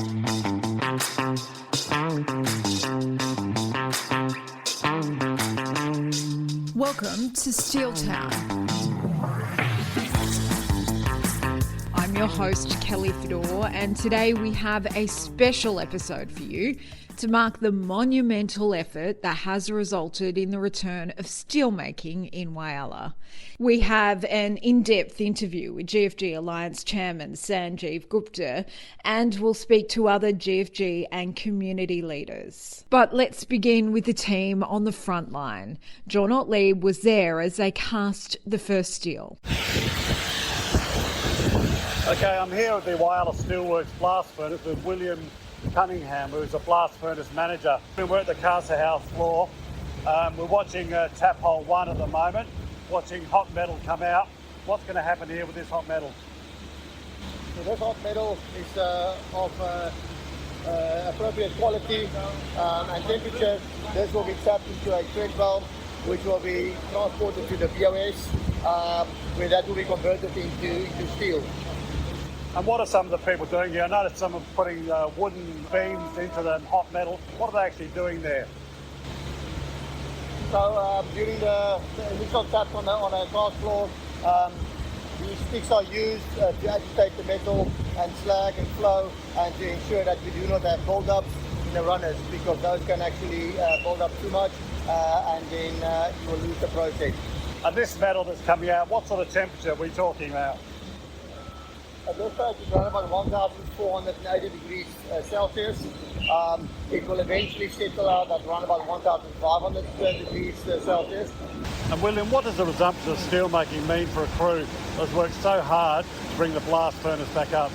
Welcome to Steeltown. I'm your host, Kelly Fedor, and today we have a special episode for you to mark the monumental effort that has resulted in the return of steelmaking in Whyalla. We have an in-depth interview with GFG Alliance Chairman Sanjeev Gupta, and we'll speak to other GFG and community leaders. But let's begin with the team on the front line. John Otley was there as they cast the first steel. Okay, I'm here at the Whyalla Steelworks blast furnace with William Cunningham, who's a blast furnace manager. We're at the caster house floor. We're watching tap hole 1 at the moment, watching hot metal come out. What's going to happen here with this hot metal? So this hot metal is of appropriate quality and temperature. This will be tapped into a thread valve, which will be transported to the BOS, where that will be converted into steel. And what are some of the people doing here? I noticed some are putting wooden beams into the hot metal. What are they actually doing there? So during the initial tap on a cast floor, these sticks are used to agitate the metal and slag and flow, and to ensure that we do not have build-ups in the runners, because those can actually build up too much and then you will lose the process. And this metal that's coming out, what sort of temperature are we talking about? At this stage it's around about 1,480 degrees Celsius. It will eventually settle out at around about 1,500 degrees Celsius. And William, what does the resumption of steelmaking mean for a crew that's worked so hard to bring the blast furnace back up?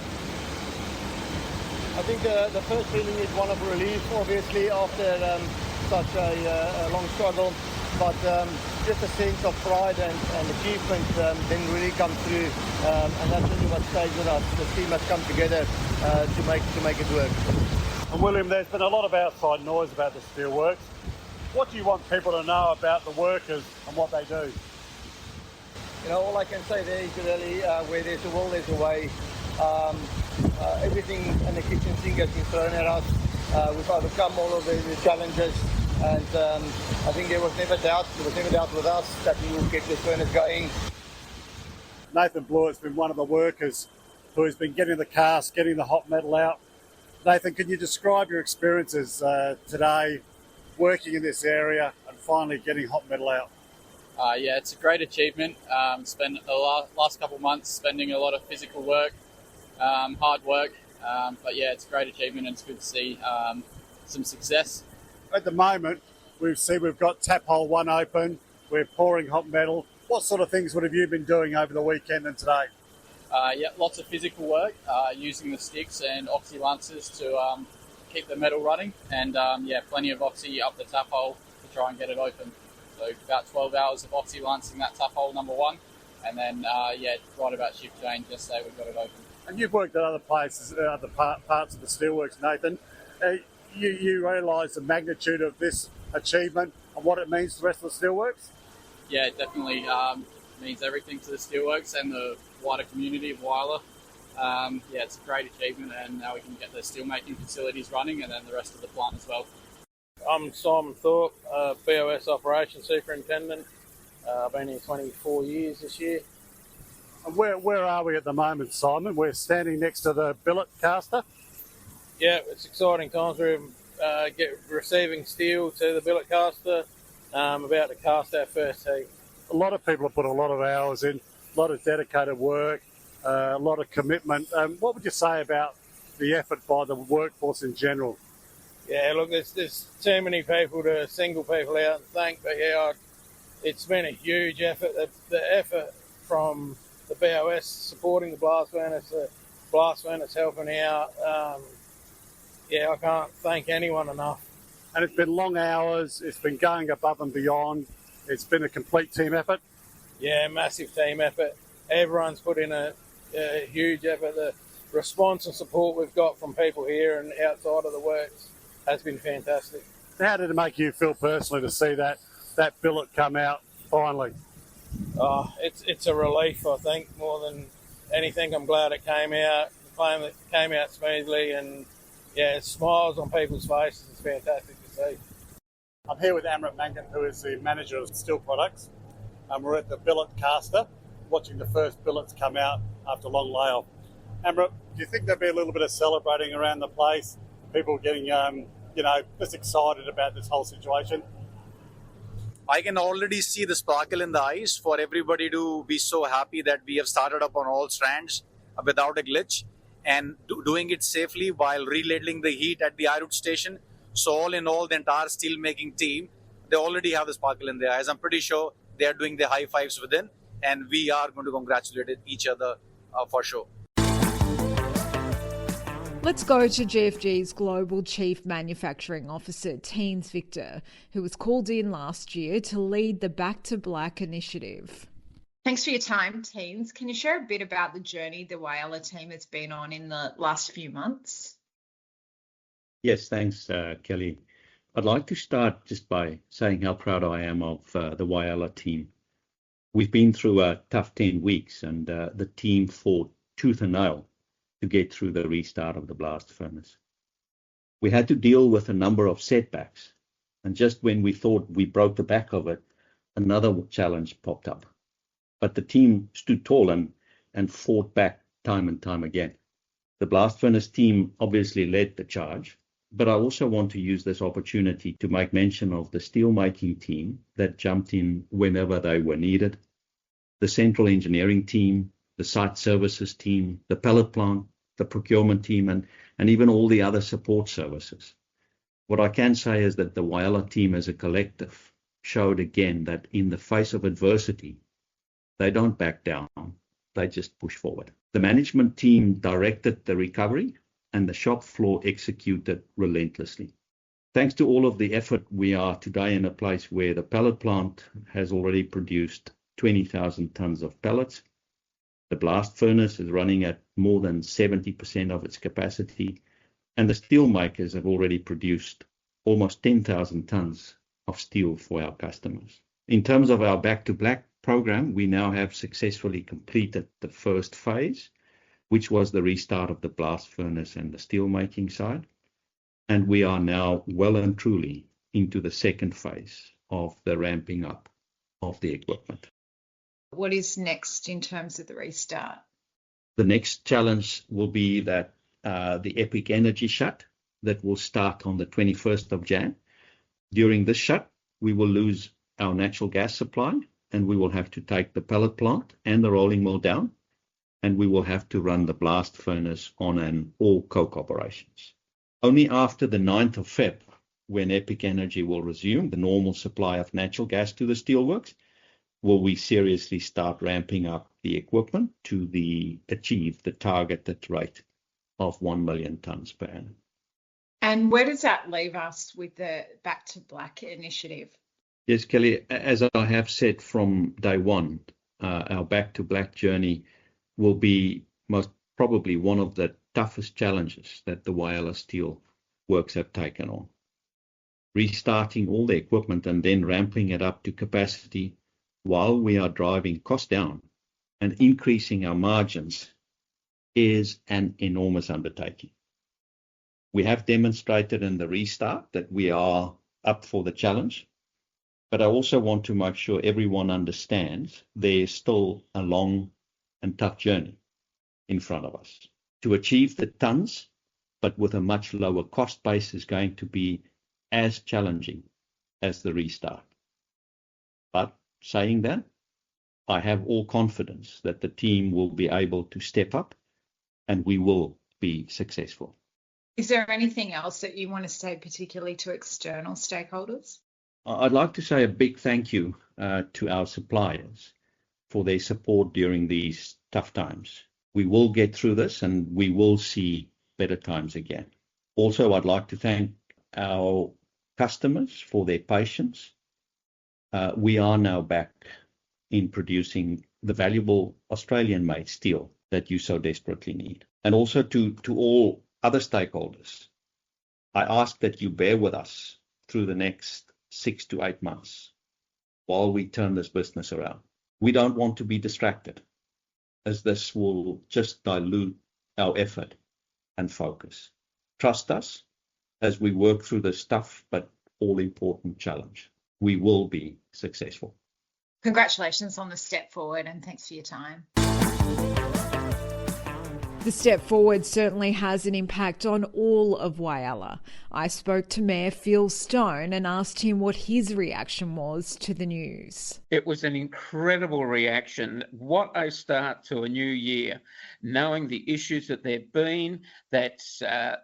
I think the first feeling is one of relief, obviously, after such a long struggle. But just a sense of pride and achievement then really comes through, and that's really what stays with us. The team has come together to make it work. And William, there's been a lot of outside noise about the steelworks. What do you want people to know about the workers and what they do? You know, all I can say there is really where there's a will, there's a way. Everything in the kitchen sink has been thrown at us. We've overcome all of the challenges. And I think there was never doubt with us that we will get this furnace going. Nathan Blewett's been one of the workers who has been getting the cast, getting the hot metal out. Nathan, can you describe your experiences today working in this area and finally getting hot metal out? Yeah, it's a great achievement. Spent the last couple of months spending a lot of physical work, hard work. But yeah, it's a great achievement and it's good to see some success. At the moment, we've got tap hole 1 open, we're pouring hot metal. What sort of things would have you been doing over the weekend and today? Yeah, lots of physical work, using the sticks and oxy lancers to keep the metal running, and yeah, plenty of oxy up the tap hole to try and get it open. So about 12 hours of oxy lancing that tap hole number 1, and then yeah, right about shift change yesterday we got it open. And you've worked at other places, other parts of the steelworks, Nathan. You realise the magnitude of this achievement and what it means to the rest of the steelworks? Yeah, it definitely means everything to the steelworks and the wider community of Whyalla. Yeah, it's a great achievement, and now we can get the steelmaking facilities running and then the rest of the plant as well. I'm Simon Thorpe, BOS Operations Superintendent. I've been here 24 years this year. And where are we at the moment, Simon? We're standing next to the billet caster. Yeah, it's exciting times. We're receiving steel to the billet caster, about to cast our first heat. A lot of people have put a lot of hours in, a lot of dedicated work, a lot of commitment. What would you say about the effort by the workforce in general? Yeah, look, there's too many people to single people out and thank, but yeah, it's been a huge effort. The effort from the BOS supporting the blast furnace helping out. Yeah, I can't thank anyone enough. And it's been long hours, it's been going above and beyond, it's been a complete team effort? Yeah, massive team effort. Everyone's put in a huge effort. The response and support we've got from people here and outside of the works has been fantastic. How did it make you feel personally to see that billet come out finally? Oh, it's a relief, I think, more than anything. I'm glad it came out. It came out smoothly, and yeah, smiles on people's faces is fantastic to see. I'm here with Mangan, who is the manager of steel products. We're at the billet caster, watching the first billets come out after long layoff. Amrit, do you think there'll be a little bit of celebrating around the place? People getting, just excited about this whole situation? I can already see the sparkle in the eyes for everybody to be so happy that we have started up on all strands without a glitch and doing it safely while reladling the heat at the iron station. So all in all, the entire steelmaking team, they already have the sparkle in their eyes. I'm pretty sure they are doing the high fives within, and we are going to congratulate each other for sure. Let's go to GFG's Global Chief Manufacturing Officer, Yel Victor, who was called in last year to lead the Back to Black initiative. Thanks for your time, teams. Can you share a bit about the journey the Whyalla team has been on in the last few months? Yes, thanks, Kelly. I'd like to start just by saying how proud I am of the Whyalla team. We've been through a tough 10 weeks, and the team fought tooth and nail to get through the restart of the blast furnace. We had to deal with a number of setbacks, and just when we thought we broke the back of it, another challenge popped up. But the team stood tall and fought back time and time again. The blast furnace team obviously led the charge, but I also want to use this opportunity to make mention of the steelmaking team that jumped in whenever they were needed, the central engineering team, the site services team, the pellet plant, the procurement team, and even all the other support services. What I can say is that the Whyalla team as a collective showed again that in the face of adversity, they don't back down, they just push forward. The management team directed the recovery and the shop floor executed relentlessly. Thanks to all of the effort, we are today in a place where the pellet plant has already produced 20,000 tons of pellets. The blast furnace is running at more than 70% of its capacity, and the steel makers have already produced almost 10,000 tons of steel for our customers. In terms of our Back to Black program, we now have successfully completed the first phase, which was the restart of the blast furnace and the steel making side. And we are now well and truly into the second phase of the ramping up of the equipment. What is next in terms of the restart? The next challenge will be that the Epic Energy shut that will start on the 21st of Jan. During this shut, we will lose our natural gas supply, and we will have to take the pellet plant and the rolling mill down, and we will have to run the blast furnace on an all coke operations. Only after the 9th of Feb, when Epic Energy will resume the normal supply of natural gas to the steelworks, will we seriously start ramping up the equipment to achieve the targeted rate of 1 million tonnes per annum. And where does that leave us with the Back to Black initiative? Yes, Kelly, as I have said from day one, our Back to Black journey will be most probably one of the toughest challenges that the Whyalla Steel Works have taken on. Restarting all the equipment and then ramping it up to capacity while we are driving costs down and increasing our margins is an enormous undertaking. We have demonstrated in the restart that we are up for the challenge, but I also want to make sure everyone understands there's still a long and tough journey in front of us. To achieve the tons, but with a much lower cost base, is going to be as challenging as the restart. But saying that, I have all confidence that the team will be able to step up and we will be successful. Is there anything else that you want to say particularly to external stakeholders? I'd like to say a big thank you to our suppliers for their support during these tough times. We will get through this and we will see better times again. Also, I'd like to thank our customers for their patience. We are now back in producing the valuable Australian-made steel that you so desperately need. And also to all other stakeholders, I ask that you bear with us through the next 6 to 8 months while we turn this business around. We don't want to be distracted, as this will just dilute our effort and focus. Trust us as we work through this tough but all-important challenge. We will be successful. Congratulations on the step forward and thanks for your time. The step forward certainly has an impact on all of Whyalla. I spoke to Mayor Phil Stone and asked him what his reaction was to the news. It was an incredible reaction. What a start to a new year, knowing the issues that there've been, that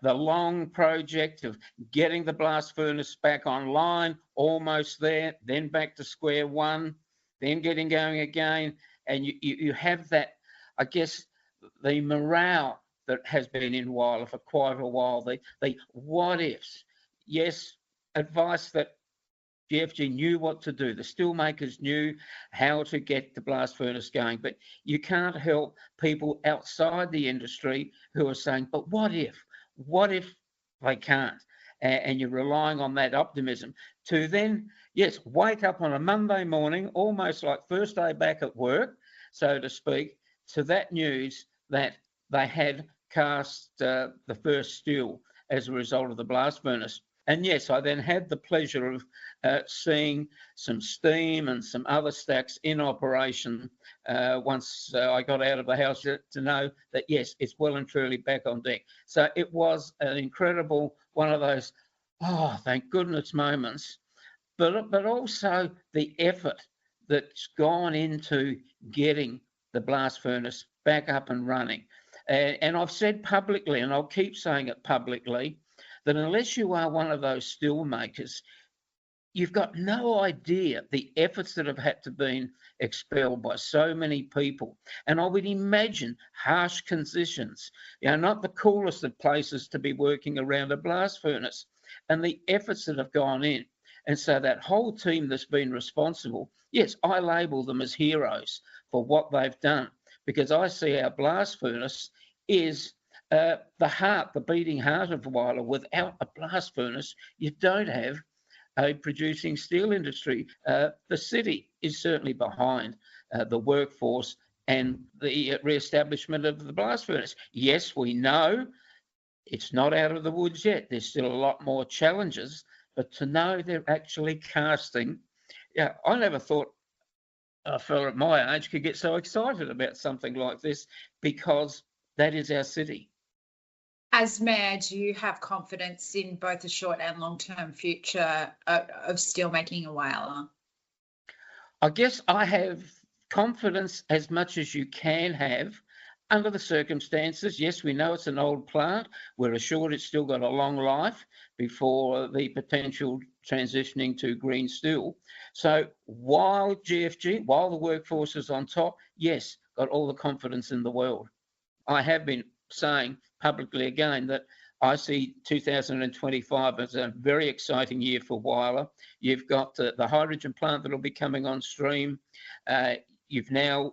the long project of getting the blast furnace back online, almost there, then back to square one, then getting going again. And you have that, I guess, the morale that has been in Whyalla for quite a while, the what ifs. Yes, advice that GFG knew what to do. The steelmakers knew how to get the blast furnace going, but you can't help people outside the industry who are saying, but what if? What if they can't? And you're relying on that optimism to then, yes, wake up on a Monday morning, almost like first day back at work, so to speak, to that news that they had cast the first steel as a result of the blast furnace. And yes, I then had the pleasure of seeing some steam and some other stacks in operation once I got out of the house to know that, yes, it's well and truly back on deck. So it was an incredible, one of those, oh, thank goodness moments, but also the effort that's gone into getting the blast furnace back up and running. And I've said publicly, and I'll keep saying it publicly, that unless you are one of those steel makers, you've got no idea the efforts that have had to be expelled by so many people. And I would imagine harsh conditions, not the coolest of places to be working around a blast furnace, and the efforts that have gone in. And so that whole team that's been responsible, yes, I label them as heroes for what they've done, because I see our blast furnace is the heart, the beating heart of Whyalla. Without a blast furnace, you don't have a producing steel industry. The city is certainly behind the workforce and the re-establishment of the blast furnace. Yes, we know it's not out of the woods yet. There's still a lot more challenges, but to know they're actually casting, I never thought a fella at my age could get so excited about something like this, because that is our city. As Mayor, do you have confidence in both the short and long-term future of steelmaking in Whyalla? I guess I have confidence as much as you can have under the circumstances. Yes, we know it's an old plant. We're assured it's still got a long life before the potential transitioning to green steel. So while GFG, while the workforce is on top, yes, got all the confidence in the world. I have been saying publicly again that I see 2025 as a very exciting year for Whyalla. You've got the hydrogen plant that will be coming on stream. You've now,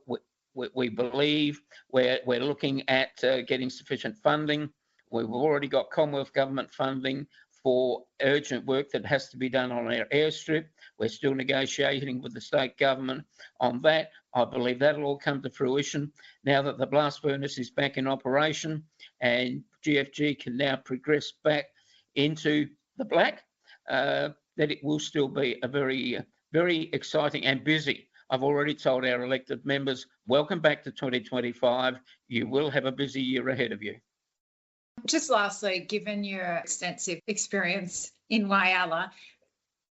we believe, we're looking at getting sufficient funding. We've already got Commonwealth government funding for urgent work that has to be done on our airstrip. We're still negotiating with the state government on that. I believe that'll all come to fruition now that the blast furnace is back in operation and GFG can now progress back into the black, that it will still be a very, very exciting and busy. I've already told our elected members, welcome back to 2025. You will have a busy year ahead of you. Just lastly, given your extensive experience in Whyalla,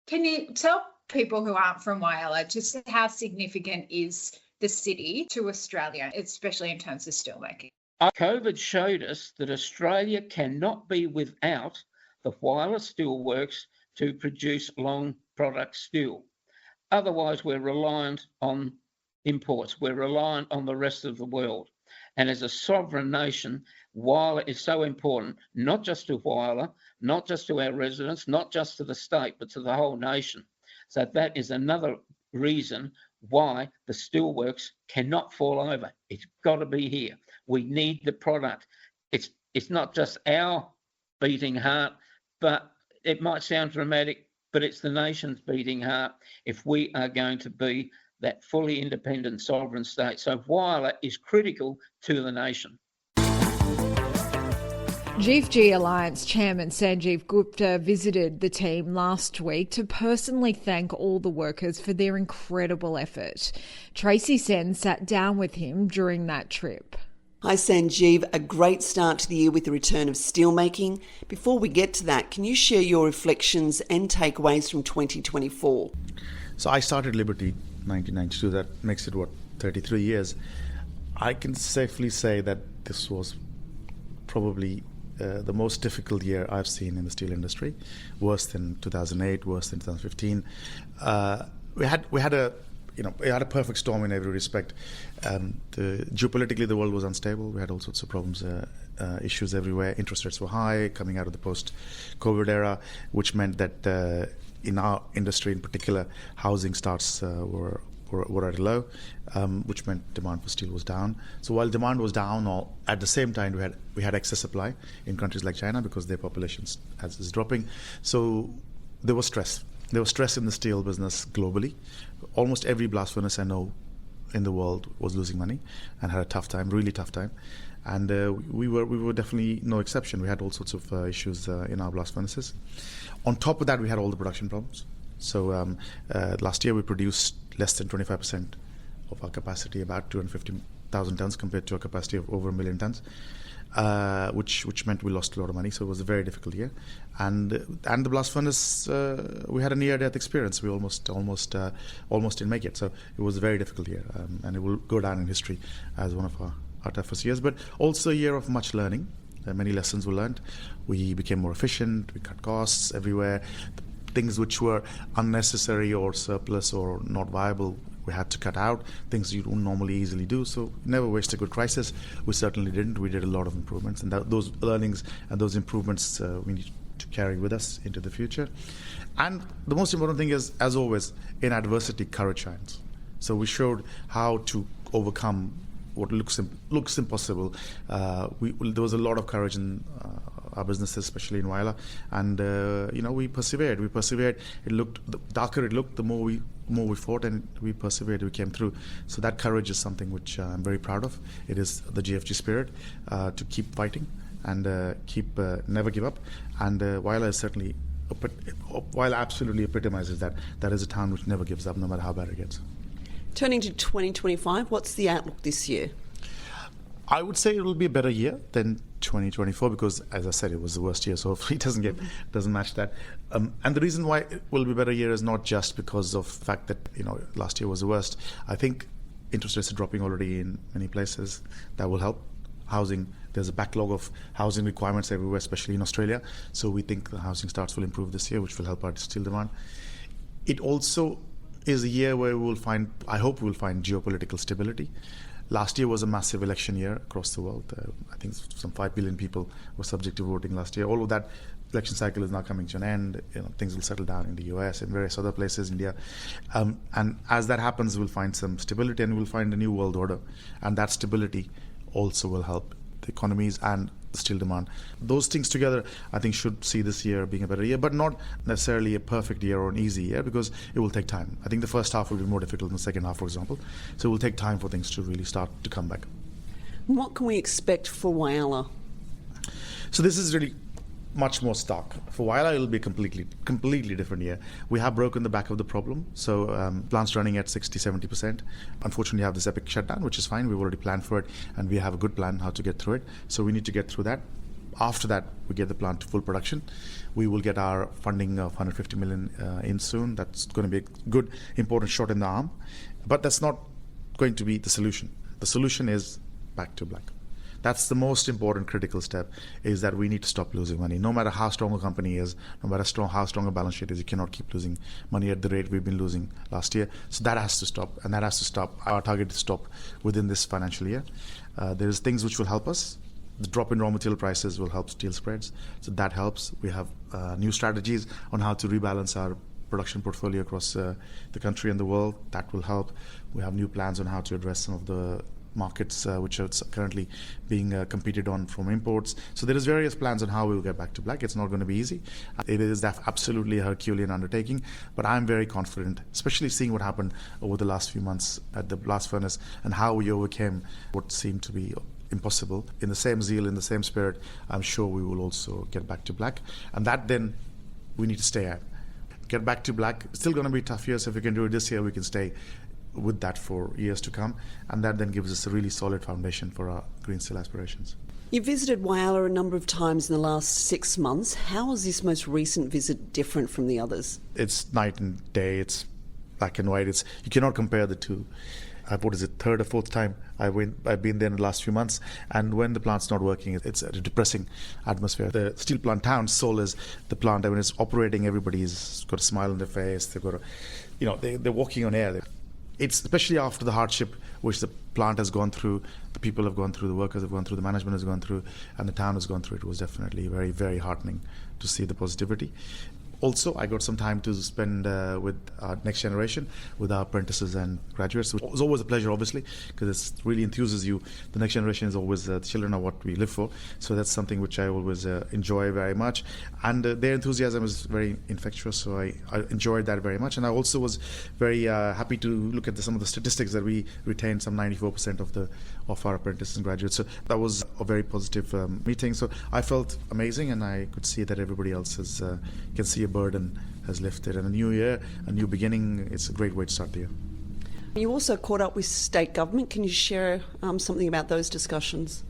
can you tell people who aren't from Whyalla just how significant is the city to Australia, especially in terms of steelmaking? COVID showed us that Australia cannot be without the Whyalla Steelworks to produce long product steel. Otherwise, we're reliant on imports. We're reliant on the rest of the world. And as a sovereign nation, Whyalla is so important, not just to Whyalla, not just to our residents, not just to the state, but to the whole nation. So that is another reason why the steelworks cannot fall over. It's got to be here. We need the product. It's not just our beating heart, but it might sound dramatic, but it's the nation's beating heart if we are going to be that fully independent sovereign state. So Whyalla is critical to the nation. GFG Alliance Chairman Sanjeev Gupta visited the team last week to personally thank all the workers for their incredible effort. Tracy Sen sat down with him during that trip. Hi Sanjeev, a great start to the year with the return of steelmaking. Before we get to that, can you share your reflections and takeaways from 2024? So I started Liberty 1992, that makes it 33 years. I can safely say that this was probably the most difficult year I've seen in the steel industry, worse than 2008, worse than 2015. We had a perfect storm in every respect. Geopolitically, the world was unstable. We had all sorts of problems, issues everywhere. Interest rates were high coming out of the post-COVID era, which meant that in our industry in particular, housing starts were at a low, which meant demand for steel was down. So while demand was down, at the same time we had excess supply in countries like China because their population is dropping. So there was stress. There was stress in the steel business globally. Almost every blast furnace I know in the world was losing money and had a tough time, really tough time. And we were definitely no exception. We had all sorts of issues in our blast furnaces. On top of that, we had all the production problems. So last year we produced less than 25% of our capacity, about 250,000 tons compared to a capacity of over 1 million tons, which meant we lost a lot of money. So it was a very difficult year. And the blast furnace, we had a near-death experience. We almost didn't make it. So it was a very difficult year, and it will go down in history as one of our toughest years. But also a year of much learning. Many lessons were learned. We became more efficient. We cut costs everywhere. Things which were unnecessary or surplus or not viable, we had to cut out. Things you don't normally easily do. So never waste a good crisis. We certainly didn't. We did a lot of improvements, and those learnings and those improvements we need to carry with us into the future. And the most important thing is, as always, in adversity, courage shines. So we showed how to overcome what looks impossible. There was a lot of courage in our businesses, especially in Whyalla, and we persevered. It looked, the darker it looked, the more we fought, and we persevered. We came through. So that courage is something which I'm very proud of. It is the GFG spirit to keep fighting and keep never give up. And Whyalla is certainly, Whyalla absolutely epitomizes that. That is a town which never gives up, no matter how bad it gets. Turning to 2025, what's the outlook this year? I would say it will be a better year than 2024 because, as I said, it was the worst year, so hopefully it doesn't match that. And the reason why it will be a better year is not just because of the fact that last year was the worst. I think interest rates are dropping already in many places. That will help. Housing, there's a backlog of housing requirements everywhere, especially in Australia. So we think the housing starts will improve this year, which will help our steel demand. It also is a year where I hope we will find geopolitical stability. Last year was a massive election year across the world. I think some 5 billion people were subject to voting last year. All of that election cycle is now coming to an end. Things will settle down in the US and various other places, India. And as that happens, we'll find some stability and we'll find a new world order. And that stability also will help the economies and the steel demand. Those things together, I think, should see this year being a better year, but not necessarily a perfect year or an easy year because it will take time. I think the first half will be more difficult than the second half, for example. So it will take time for things to really start to come back. What can we expect for Whyalla? So this is really much more stark. For Whyalla, it will be a completely different year. We have broken the back of the problem. So plants running at 60-70%. Unfortunately, we have this epic shutdown, which is fine. We've already planned for it, and we have a good plan how to get through it. So we need to get through that. After that, we get the plant to full production. We will get our funding of 150 million in soon. That's going to be a good, important shot in the arm. But that's not going to be the solution. The solution is back to black. That's the most important critical step, is that we need to stop losing money. No matter how strong a company is, no matter how strong a balance sheet is, you cannot keep losing money at the rate we've been losing last year. So that has to stop, and that has to stop. Our target is to stop within this financial year. There's things which will help us. The drop in raw material prices will help steel spreads, so that helps. We have new strategies on how to rebalance our production portfolio across the country and the world. That will help. We have new plans on how to address some of the markets which are currently being competed on from imports. So there is various plans on how we will get back to black. It's not going to be easy. It is absolutely a Herculean undertaking, but I'm very confident, especially seeing what happened over the last few months at the blast furnace and how we overcame what seemed to be impossible. In the same zeal, in the same spirit, I'm sure we will also get back to black. And that then we need to stay at. Get back to black. It's still going to be tough years. If we can do it this year, we can stay with that for years to come. And that then gives us a really solid foundation for our green steel aspirations. You visited Whyalla a number of times in the last 6 months. How is this most recent visit different from the others? It's night and day. It's black and white. You cannot compare the two. What is it, third or fourth time I've been there in the last few months, and when the plant's not working, it's a depressing atmosphere. The steel plant town's soul is the plant. When it's operating, everybody's got a smile on their face. They've got they're walking on air. It's especially after the hardship which the plant has gone through, the people have gone through, the workers have gone through, the management has gone through, and the town has gone through. It was definitely very, very heartening to see the positivity. Also, I got some time to spend with our next generation, with our apprentices and graduates, which was always a pleasure, obviously, because it really enthuses you. The next generation is always, the children are what we live for. So that's something which I always enjoy very much. And their enthusiasm is very infectious, so I enjoyed that very much. And I also was very happy to look at some of the statistics that we retained, some 94% of our apprentices and graduates. So that was a very positive meeting. So I felt amazing, and I could see that everybody else can see a burden has lifted, and a new year, a new beginning. It's a great way to start the year. You also caught up with state government. Can you share something about those discussions?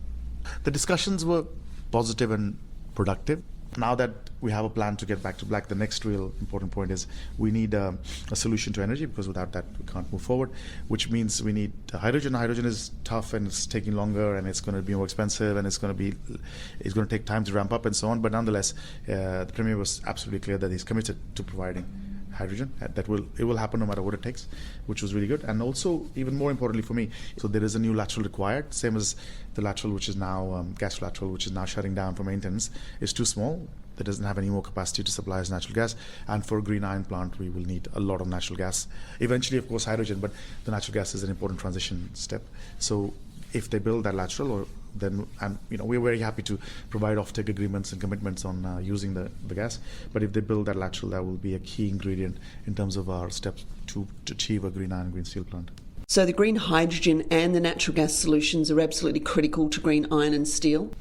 The discussions were positive and productive. Now that we have a plan to get back to black, the next real important point is we need a solution to energy, because without that we can't move forward, which means we need hydrogen. Hydrogen is tough and it's taking longer and it's going to be more expensive and it's going to take time to ramp up and so on. But nonetheless, the Premier was absolutely clear that he's committed to providing hydrogen. It will happen no matter what it takes, which was really good. And also, even more importantly for me, so there is a new lateral required, same as the lateral which is now gas lateral, which is now shutting down for maintenance. It's too small. That doesn't have any more capacity to supply us natural gas. And for a green iron plant, we will need a lot of natural gas. Eventually, of course, hydrogen, but the natural gas is an important transition step. So if they build that lateral, then we're very happy to provide offtake agreements and commitments on using the gas. But if they build that lateral, that will be a key ingredient in terms of our steps to achieve a green iron, green steel plant. So the green hydrogen and the natural gas solutions are absolutely critical to green iron and steel?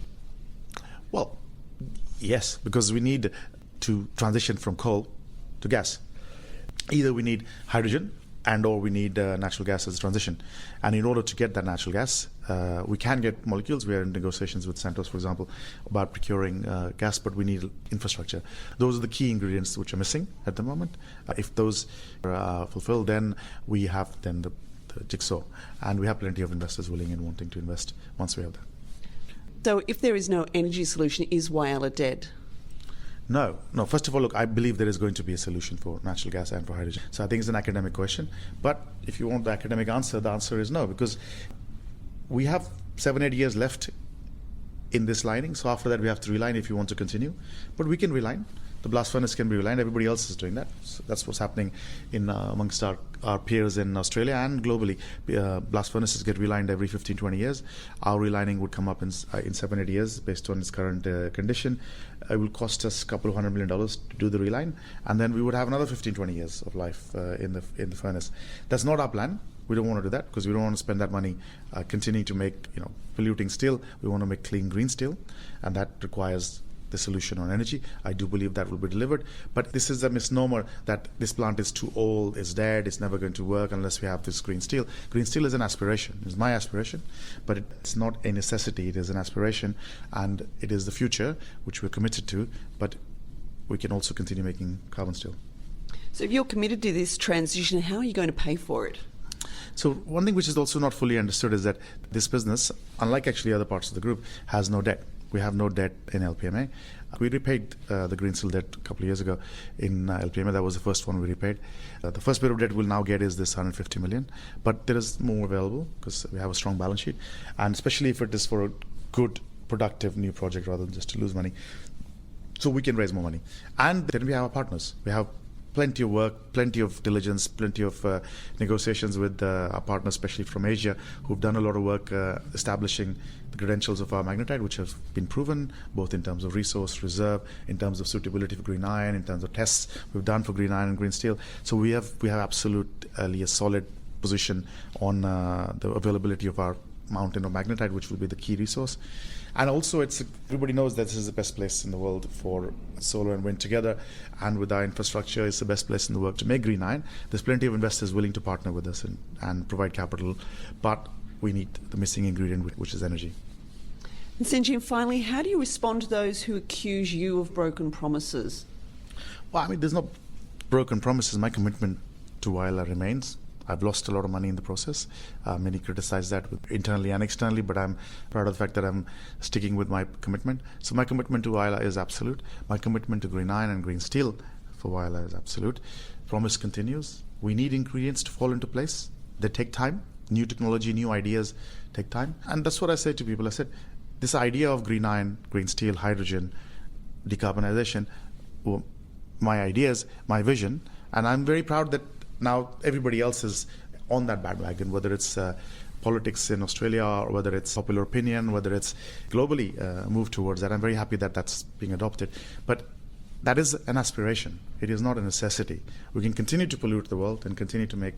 Well, yes, because we need to transition from coal to gas. Either we need hydrogen and or we need natural gas as a transition. And in order to get that natural gas, we can get molecules. We are in negotiations with Santos, for example, about procuring gas, but we need infrastructure. Those are the key ingredients which are missing at the moment. If those are fulfilled, then we have the jigsaw. And we have plenty of investors willing and wanting to invest once we have that. So if there is no energy solution, is Whyalla dead? No. First of all, look, I believe there is going to be a solution for natural gas and for hydrogen. So I think it's an academic question. But if you want the academic answer, the answer is no, because we have 7-8 years left in this lining. So after that, we have to reline if you want to continue. But we can reline. The blast furnace can be relined. Everybody else is doing that. So that's what's happening amongst our peers in Australia and globally. Blast furnaces get relined every 15-20 years. Our relining would come up in 7-8 years based on its current condition. It will cost us a couple of $100 million to do the reline, and then we would have another 15-20 years of life in the furnace. That's not our plan. We don't want to do that because we don't want to spend that money continuing to make polluting steel. We want to make clean green steel, and that requires the solution on energy. I do believe that will be delivered, but this is a misnomer that this plant is too old, it's dead, it's never going to work unless we have this green steel. Green steel is an aspiration. It's my aspiration, but it's not a necessity. It is an aspiration, and it is the future which we're committed to, but we can also continue making carbon steel. So if you're committed to this transition, how are you going to pay for it? So one thing which is also not fully understood is that this business, unlike actually other parts of the group, has no debt. We have no debt in LPMA. We repaid the green steel debt a couple of years ago in LPMA. That was the first one we repaid. The first bit of debt we'll now get is this 150 million, but there is more available because we have a strong balance sheet, and especially if it is for a good, productive new project rather than just to lose money. So we can raise more money. And then we have our partners. We have plenty of work, plenty of diligence, plenty of negotiations with our partners, especially from Asia, who've done a lot of work establishing the credentials of our magnetite, which have been proven both in terms of resource reserve, in terms of suitability for green iron, in terms of tests we've done for green iron and green steel. So we have absolutely a solid position on the availability of our mountain of magnetite, which will be the key resource. And also, everybody knows that this is the best place in the world for solar and wind together, and with our infrastructure, it's the best place in the world to make green iron. There's plenty of investors willing to partner with us and provide capital, but we need the missing ingredient, which is energy. And Sanjeev, finally, how do you respond to those who accuse you of broken promises? Well, I mean, there's no broken promises. My commitment to Whyalla remains. I've lost a lot of money in the process. Many criticize that internally and externally, but I'm proud of the fact that I'm sticking with my commitment. So my commitment to Whyalla is absolute. My commitment to green iron and green steel for Whyalla is absolute. Promise continues. We need ingredients to fall into place. They take time. New technology, new ideas take time. And that's what I say to people. I said, this idea of green iron, green steel, hydrogen, decarbonization, well, my ideas, my vision, and I'm very proud that now everybody else is on that bandwagon, whether it's politics in Australia or whether it's popular opinion, whether it's globally moved towards that. I'm very happy that that's being adopted. But that is an aspiration. It is not a necessity. We can continue to pollute the world and continue to make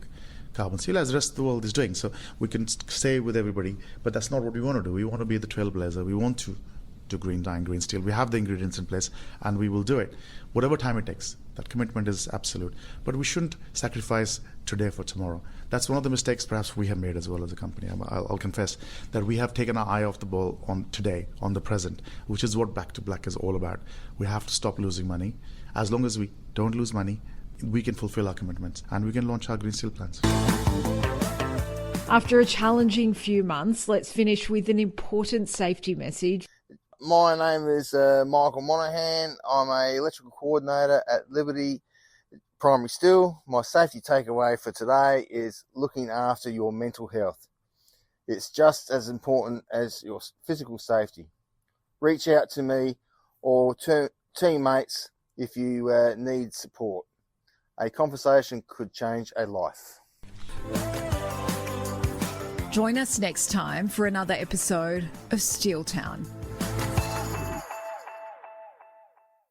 carbon steel as the rest of the world is doing. So we can stay with everybody, but that's not what we want to do. We want to be the trailblazer. We want to do green iron, green steel. We have the ingredients in place, and we will do it, whatever time it takes. That commitment is absolute. But we shouldn't sacrifice today for tomorrow. That's one of the mistakes perhaps we have made as well as a company. I'll confess that we have taken our eye off the ball on today, on the present, which is what Back to Black is all about. We have to stop losing money. As long as we don't lose money, we can fulfill our commitments and we can launch our green steel plants. After a challenging few months, let's finish with an important safety message. My name is Michael Monaghan. I'm an electrical coordinator at Liberty Primary Steel. My safety takeaway for today is looking after your mental health. It's just as important as your physical safety. Reach out to me or teammates if you need support. A conversation could change a life. Join us next time for another episode of Steel Town.